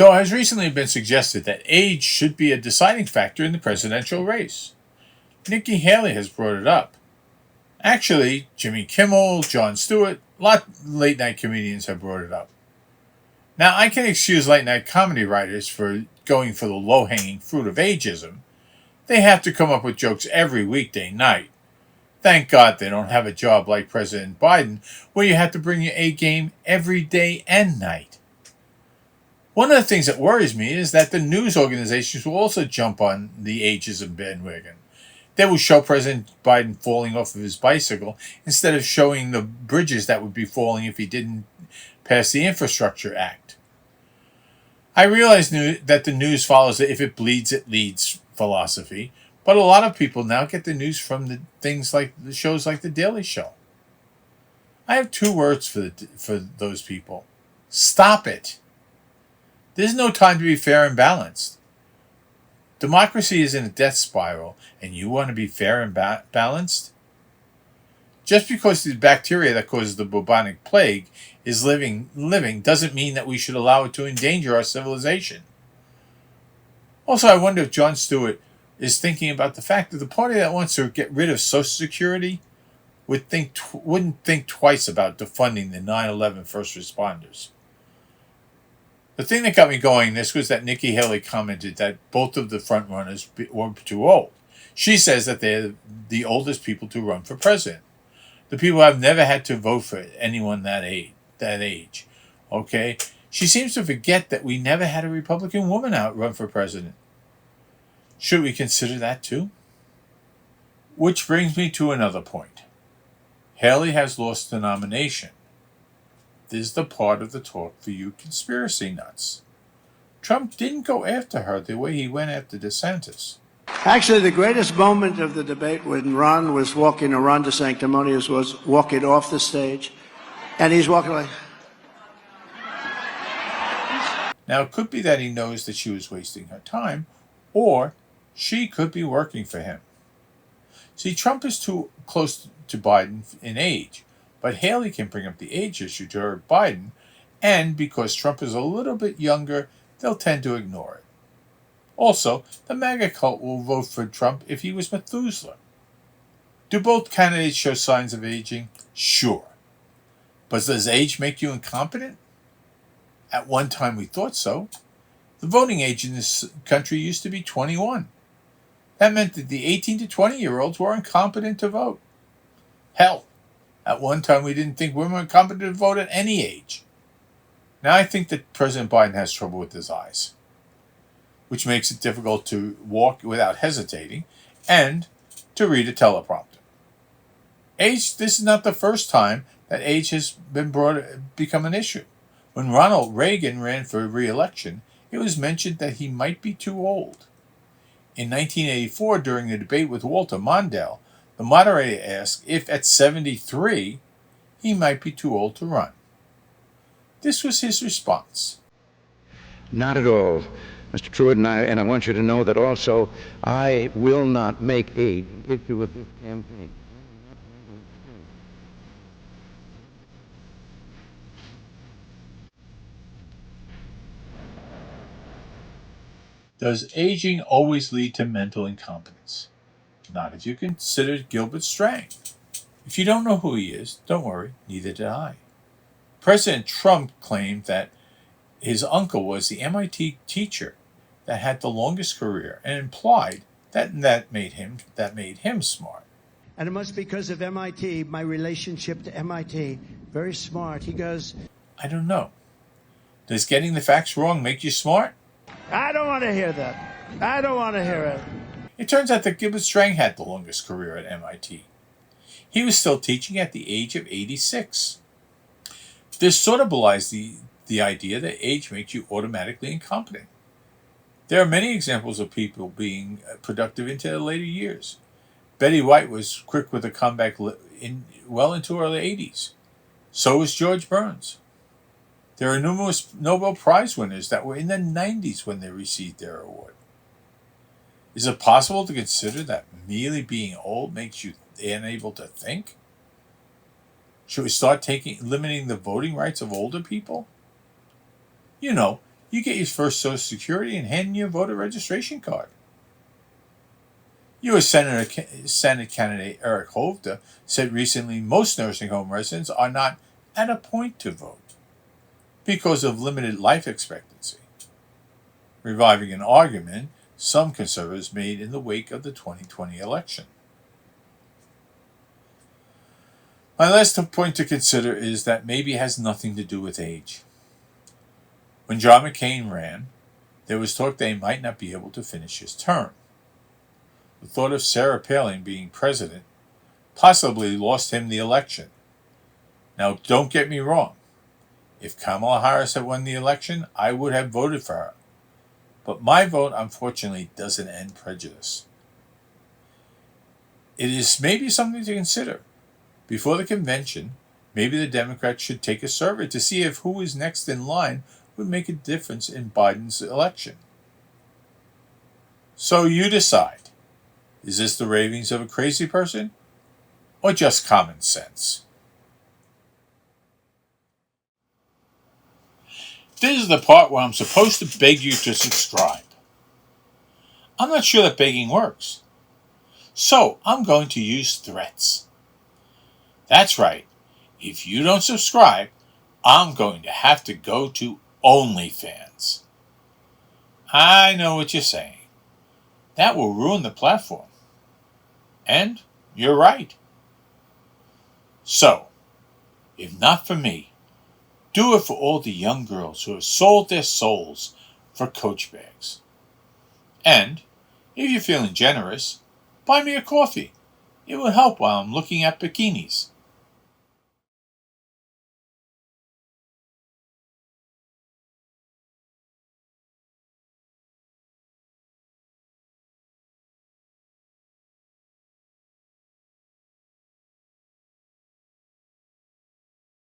So it has recently been suggested that age should be a deciding factor in the presidential race. Nikki Haley has brought it up. Actually, Jimmy Kimmel, Jon Stewart, a lot of late-night comedians have brought it up. Now, I can excuse late-night comedy writers for going for the low-hanging fruit of ageism. They have to come up with jokes every weekday night. Thank God they don't have a job like President Biden, where you have to bring your A game every day and night. One of the things that worries me is that the news organizations will also jump on the ageism bandwagon. They will show President Biden falling off of his bicycle instead of showing the bridges that would be falling if he didn't pass the Infrastructure Act. I realize that the news follows the if it bleeds, it leads philosophy, but a lot of people now get the news from the things like the shows like The Daily Show. I have two words for those people. Stop it. There's no time to be fair and balanced. Democracy is in a death spiral, and you want to be fair and balanced? Just because the bacteria that causes the bubonic plague is living doesn't mean that we should allow it to endanger our civilization. Also, I wonder if Jon Stewart is thinking about the fact that the party that wants to get rid of Social Security wouldn't think twice about defunding the 9/11 first responders. The thing that got me going this was that Nikki Haley commented that both of the frontrunners were too old. She says that they're the oldest people to run for president. The people have never had to vote for anyone that age. Okay? She seems to forget that we never had a Republican woman run for president. Should we consider that too? Which brings me to another point. Haley has lost the nomination. This is the part of the talk for you conspiracy nuts. Trump didn't go after her the way he went after DeSantis. Actually, the greatest moment of the debate when Ron DeSanctimonious was walking off the stage, and he's walking like... Now, it could be that he knows that she was wasting her time, or she could be working for him. See, Trump is too close to Biden in age, but Haley can bring up the age issue to her Biden, and because Trump is a little bit younger, they'll tend to ignore it. Also, the MAGA cult will vote for Trump if he was Methuselah. Do both candidates show signs of aging? Sure. But does age make you incompetent? At one time we thought so. The voting age in this country used to be 21. That meant that the 18 to 20-year-olds were incompetent to vote. Hell, at one time we didn't think women were competent to vote at any age. Now I think that President Biden has trouble with his eyes, which makes it difficult to walk without hesitating and to read a teleprompter. Age, this is not the first time that age has become an issue. When Ronald Reagan ran for re-election, it was mentioned that he might be too old. In 1984, during the debate with Walter Mondale, the moderator asked if at 73 he might be too old to run. This was his response. Not at all, Mr. Truitt, and I want you to know that also I will not make age an issue of this campaign. Does aging always lead to mental incompetence? Not if you consider Gilbert Strang. If you don't know who he is, don't worry, neither did I. President Trump claimed that his uncle was the MIT teacher that had the longest career and implied that made him smart. And it must be because of MIT, my relationship to MIT. Very smart. He goes... I don't know. Does getting the facts wrong make you smart? I don't want to hear that. I don't want to hear it. It turns out that Gilbert Strang had the longest career at MIT. He was still teaching at the age of 86. This sort of belies the idea that age makes you automatically incompetent. There are many examples of people being productive into their later years. Betty White was quick with a comeback well into her 80s. So was George Burns. There are numerous Nobel Prize winners that were in their 90s when they received their award. Is it possible to consider that merely being old makes you unable to think? Should we start limiting the voting rights of older people? You know, you get your first Social Security and hand in your voter registration card. U.S. Senate candidate Eric Holder said recently most nursing home residents are not at a point to vote because of limited life expectancy, reviving an argument some conservatives made in the wake of the 2020 election. My last point to consider is that maybe it has nothing to do with age. When John McCain ran, there was talk that he might not be able to finish his term. The thought of Sarah Palin being president possibly lost him the election. Now, don't get me wrong. If Kamala Harris had won the election, I would have voted for her. But my vote, unfortunately, doesn't end prejudice. It is maybe something to consider. Before the convention, maybe the Democrats should take a survey to see if who is next in line would make a difference in Biden's election. So you decide. Is this the ravings of a crazy person or just common sense? This is the part where I'm supposed to beg you to subscribe. I'm not sure that begging works. So I'm going to use threats. That's right. If you don't subscribe, I'm going to have to go to OnlyFans. I know what you're saying. That will ruin the platform. And you're right. So, if not for me, do it for all the young girls who have sold their souls for Coach bags. And, if you're feeling generous, buy me a coffee. It will help while I'm looking at bikinis.